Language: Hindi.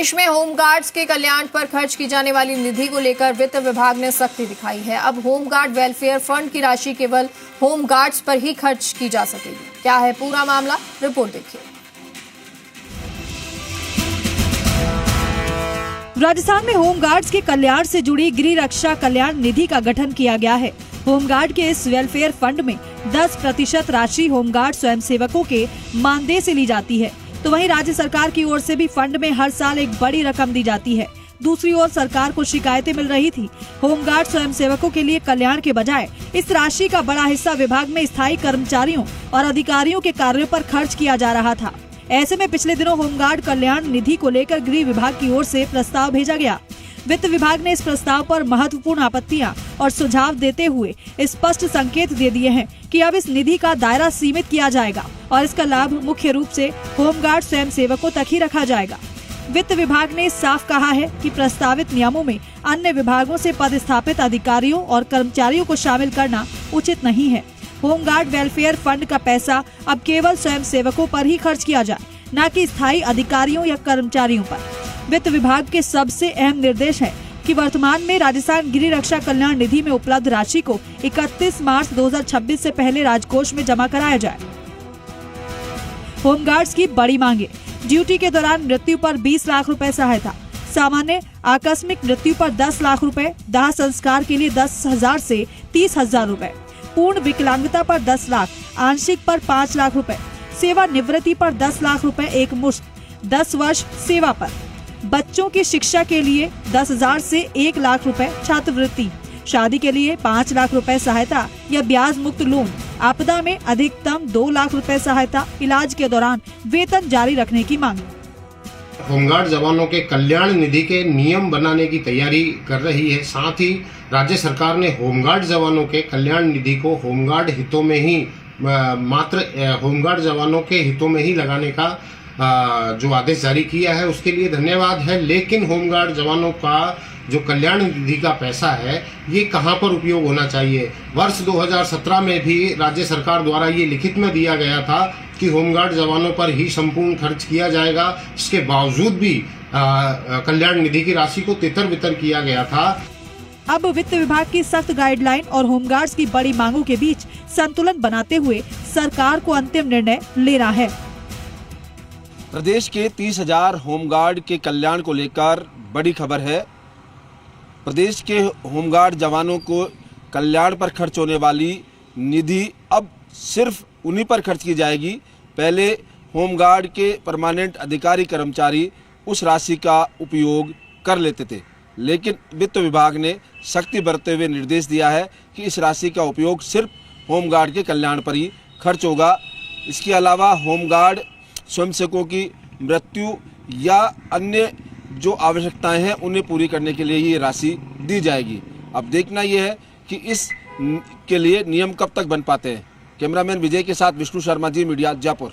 प्रदेश में होमगार्ड्स के कल्याण पर खर्च की जाने वाली निधि को लेकर वित्त विभाग ने सख्ती दिखाई है। अब होमगार्ड वेलफेयर फंड की राशि केवल होमगार्ड्स पर ही खर्च की जा सकेगी। क्या है पूरा मामला, रिपोर्ट देखिए। राजस्थान में होमगार्ड्स के कल्याण से जुड़ी गृह रक्षा कल्याण निधि का गठन किया गया है। होमगार्ड के इस वेलफेयर फंड में 10% राशि होमगार्ड स्वयंसेवकों के मानदेय से ली जाती है, तो वहीं राज्य सरकार की ओर से भी फंड में हर साल एक बड़ी रकम दी जाती है। दूसरी ओर सरकार को शिकायतें मिल रही थी, होमगार्ड स्वयंसेवकों के लिए कल्याण के बजाय इस राशि का बड़ा हिस्सा विभाग में स्थायी कर्मचारियों और अधिकारियों के कार्यों पर खर्च किया जा रहा था। ऐसे में पिछले दिनों होमगार्ड कल्याण निधि को लेकर गृह विभाग की ओर से प्रस्ताव भेजा गया। वित्त विभाग ने इस प्रस्ताव पर महत्वपूर्ण आपत्तियां और सुझाव देते हुए स्पष्ट संकेत दे दिए हैं कि अब इस निधि का दायरा सीमित किया जाएगा और इसका लाभ मुख्य रूप से होमगार्ड स्वयंसेवकों तक ही रखा जाएगा। वित्त विभाग ने साफ कहा है कि प्रस्तावित नियमों में अन्य विभागों से पदस्थापित अधिकारियों और कर्मचारियों को शामिल करना उचित नहीं है। होमगार्ड वेलफेयर फंड का पैसा अब केवल स्वयंसेवकों पर ही खर्च किया जाए, न कि स्थायी अधिकारियों या कर्मचारियों पर। वित्त विभाग के सबसे अहम निर्देश है कि वर्तमान में राजस्थान गृह रक्षा कल्याण निधि में उपलब्ध राशि को 31 मार्च 2026 से पहले राजकोष में जमा कराया जाए। होमगार्ड्स की बड़ी मांगे, ड्यूटी के दौरान मृत्यु पर 20 लाख रुपए सहायता, सामान्य आकस्मिक मृत्यु पर 10 लाख रुपए, दाह संस्कार के लिए 10,000 से 30,000 रुपए, पूर्ण विकलांगता पर 10 लाख, आंशिक पर 5 लाख रुपए, सेवा निवृत्ति पर 10 लाख रुपए एक मुश्त, 10 वर्ष सेवा पर, बच्चों की शिक्षा के लिए 10,000 से 1 लाख रुपए छात्रवृत्ति, शादी के लिए 5 लाख रुपए सहायता या ब्याज मुक्त लोन, आपदा में अधिकतम 2 लाख रुपए सहायता, इलाज के दौरान वेतन जारी रखने की मांग। होमगार्ड जवानों के कल्याण निधि के नियम बनाने की तैयारी कर रही है। साथ ही राज्य सरकार ने होमगार्ड जवानों के कल्याण निधि को होमगार्ड हितों में ही मात्र होमगार्ड जवानों के हितों में ही लगाने का जो आदेश जारी किया है उसके लिए धन्यवाद है। लेकिन होमगार्ड जवानों का जो कल्याण निधि का पैसा है ये कहां पर उपयोग होना चाहिए। वर्ष 2017 में भी राज्य सरकार द्वारा ये लिखित में दिया गया था कि होमगार्ड जवानों पर ही संपूर्ण खर्च किया जाएगा। इसके बावजूद भी कल्याण निधि की राशि को तितर बितर किया गया था। अब वित्त विभाग की सख्त गाइडलाइन और होमगार्ड्स की बड़ी मांगों के बीच संतुलन बनाते हुए सरकार को अंतिम निर्णय लेना है। प्रदेश के 30,000 होमगार्ड के कल्याण को लेकर बड़ी खबर है। प्रदेश के होमगार्ड जवानों को कल्याण पर खर्च होने वाली निधि अब सिर्फ उन्हीं पर खर्च की जाएगी। पहले होमगार्ड के परमानेंट अधिकारी कर्मचारी उस राशि का उपयोग कर लेते थे, लेकिन वित्त विभाग ने सख्ती बरतते हुए निर्देश दिया है कि इस राशि का उपयोग सिर्फ होमगार्ड के कल्याण पर ही खर्च होगा। इसके अलावा होमगार्ड स्वयंसेवकों की मृत्यु या अन्य जो आवश्यकताएं हैं उन्हें पूरी करने के लिए ये राशि दी जाएगी। अब देखना यह है कि इस के लिए नियम कब तक बन पाते हैं। कैमरामैन विजय के साथ विष्णु शर्मा, जी मीडिया, जयपुर।